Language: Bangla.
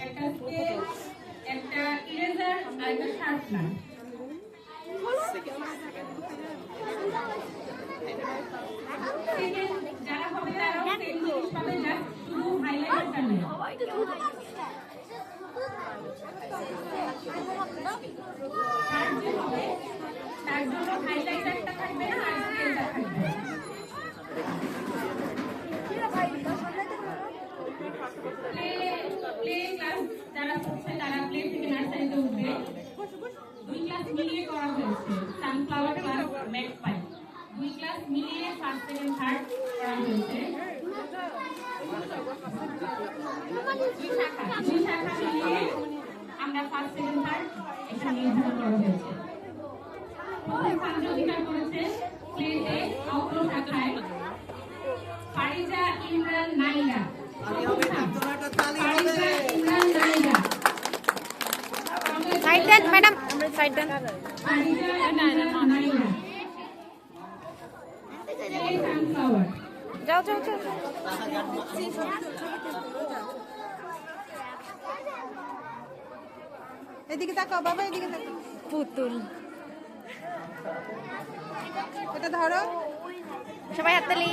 একটা স্কেল, একটা ইরেজার আর একটা শার্পনার। যারা হবে তারাও সেম জিনিস পাবে, জাস্ট শুধু হাইলাইটারটা নেই। আর যে হবে তার জন্য হাইলাইটারটা থাকবে না আর স্কেলটা থাকবে। প্লে ক্লাস যারা হচ্ছে তারা প্লে থেকে নার্সারিতে উঠবে। 2 ক্লাস মিলিয়ে করা হয়েছে, সানফ্লাওয়ার ক্লাস ম্যাকপাই 2 ক্লাস মিলিয়ে ফার্স্ট সেকেন্ড থার্ড করা হয়েছে। 2 শাখা মিলিয়ে আমরা ফার্স্ট সেকেন্ড থার্ড এখানে নির্ধারণ করা হয়েছে। প্রথম স্থান অধিকার করেছে প্লেতে অত্র শাখায় ফারিজা ইমরান নাইরা। সাইড দেন ম্যাডাম, আমরা সাইড দেন। যাও যাও যাও। এদিকে তাকাও বাবা, এদিকে তাকাও। পুতুল এটা ধরো সবাই হাততালি।